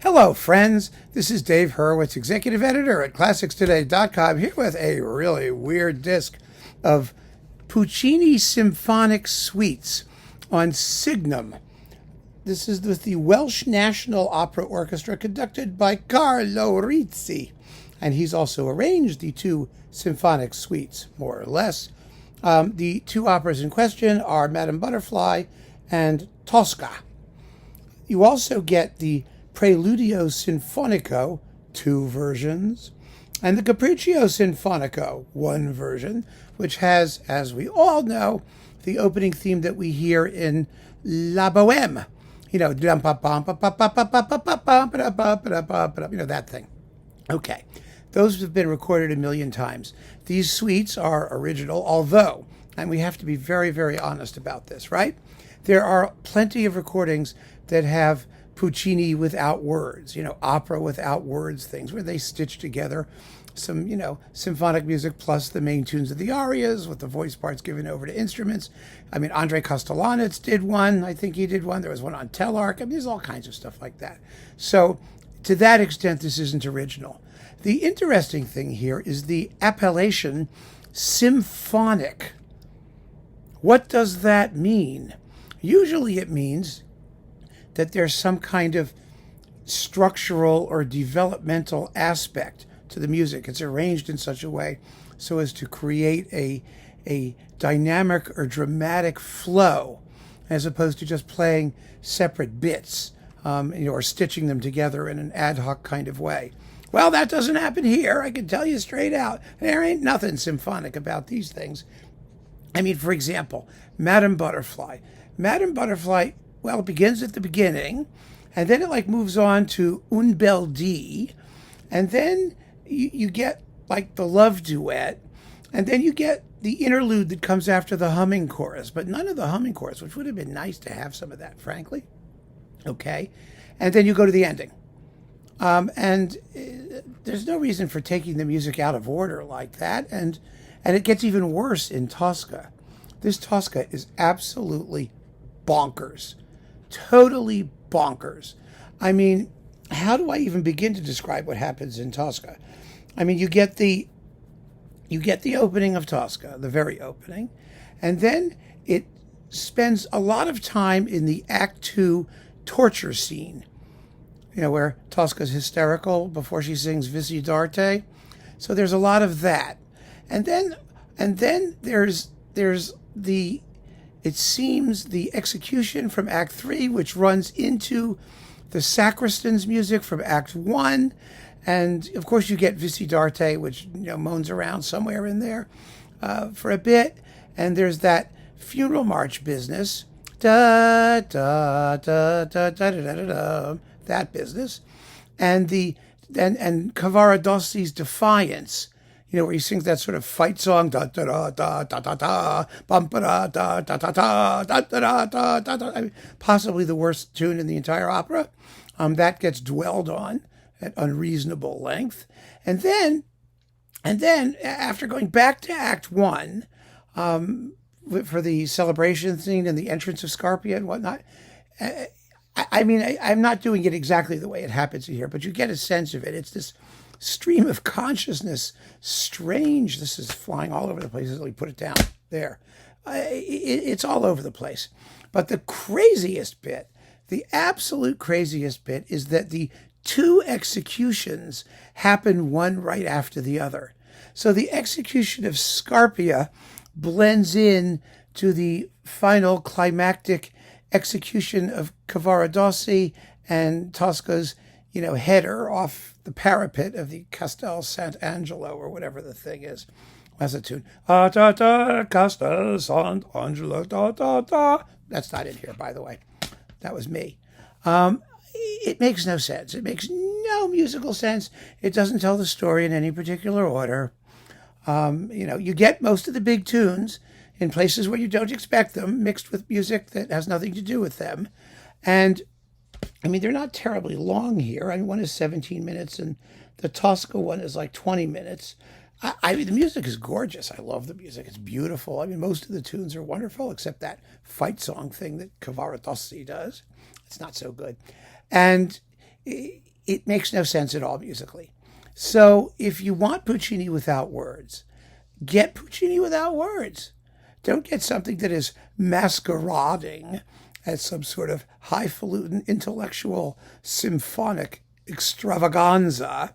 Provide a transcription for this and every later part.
Hello, friends. This is Dave Hurwitz, executive editor at ClassicsToday.com, here with a really weird disc of Puccini Symphonic Suites on Signum. This is with the Welsh National Opera Orchestra, conducted by Carlo Rizzi. And he's also arranged the two symphonic suites, more or less. The two operas in question are Madame Butterfly and Tosca. You also get the Preludio Sinfonico, 2 versions, and the Capriccio Sinfonico, 1 version, which has, as we all know, the opening theme that we hear in La Bohème. You know, that thing. Okay, those have been recorded a million times. These suites are original, although, and we have to be very, very honest about this, right? There are plenty of recordings that have Puccini without words, opera without words things, where they stitch together some, symphonic music plus the main tunes of the arias with the voice parts given over to instruments. I mean, Andrei Kostelanetz did one. I think he did one. There was one on Telarc. I mean, there's all kinds of stuff like that. So to that extent, this isn't original. The interesting thing here is the appellation symphonic. What does that mean? Usually it means that there's some kind of structural or developmental aspect to the music. It's arranged in such a way so as to create a dynamic or dramatic flow, as opposed to just playing separate bits, or stitching them together in an ad hoc kind of way. Well, that doesn't happen here. I can tell you straight out. There ain't nothing symphonic about these things. I mean, for example, Madame Butterfly. Madame Butterfly, well, it begins at the beginning, and then it moves on to Un Bel Dì, and then you get the love duet, and then you get the interlude that comes after the humming chorus, but none of the humming chorus, which would have been nice to have some of that, frankly. Okay, and then you go to the ending, and there's no reason for taking the music out of order like that, and it gets even worse in Tosca. This Tosca is absolutely bonkers. Totally bonkers. I mean, how do I even begin to describe what happens in Tosca? I mean, you get the opening of Tosca, the very opening, and then it spends a lot of time in the Act 2 torture scene, where Tosca's hysterical before she sings Visi d'arte. So there's a lot of that. And then there's the, it seems, the execution from Act 3, which runs into the sacristan's music from Act 1. And, of course, you get Visi d'arte, which, moans around somewhere in there for a bit. And there's that funeral march business, da, da, da, da, da, da, da, da, that business. And and Cavaradassi's Defiance, where he sings that sort of fight song, da da da da da da da, bum da da da da da da da da da da. I mean, possibly the worst tune in the entire opera. That gets dwelled on at unreasonable length, and then after going back to Act 1, for the celebration scene and the entrance of Scarpia and whatnot. I mean, I'm not doing it exactly the way it happens here, but you get a sense of it. It's this stream of consciousness, strange. This is flying all over the place. Let me put it down there. It's all over the place. But the craziest bit, the absolute craziest bit, is that the two executions happen one right after the other. So the execution of Scarpia blends in to the final climactic execution of Cavaradossi and Tosca's, header off the parapet of the Castel Sant'Angelo, or whatever the thing is. That's a tune. Da da Castel Sant'Angelo, da da da. That's not in here, by the way. That was me. It makes no sense. It makes no musical sense. It doesn't tell the story in any particular order. You get most of the big tunes in places where you don't expect them, mixed with music that has nothing to do with them. And, I mean, they're not terribly long here. I mean, one is 17 minutes, and the Tosca one is 20 minutes. I mean, the music is gorgeous. I love the music. It's beautiful. I mean, most of the tunes are wonderful, except that fight song thing that Cavaradossi does. It's not so good. And it makes no sense at all musically. So if you want Puccini without words, get Puccini without words. Don't get something that is masquerading as some sort of highfalutin intellectual symphonic extravaganza,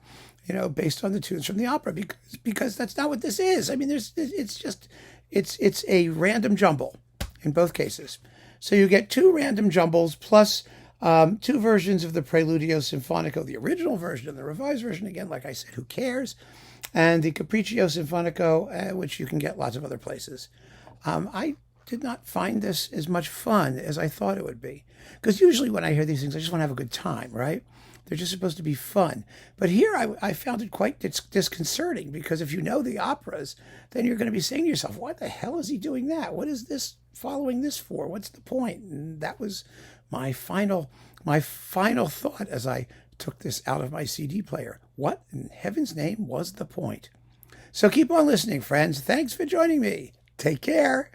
based on the tunes from the opera, because that's not what this is. I mean, it's a random jumble in both cases. So you get two random jumbles plus two versions of the Preludio Sinfonico, the original version and the revised version. Again, like I said, who cares? And the Capriccio Sinfonico, which you can get lots of other places. I did not find this as much fun as I thought it would be. Because usually when I hear these things, I just want to have a good time, right? They're just supposed to be fun. But here I found it quite disconcerting, because if you know the operas, then you're going to be saying to yourself, why the hell is he doing that? What is this following this for? What's the point? And that was my final thought as I took this out of my CD player. What in heaven's name was the point? So keep on listening, friends. Thanks for joining me. Take care.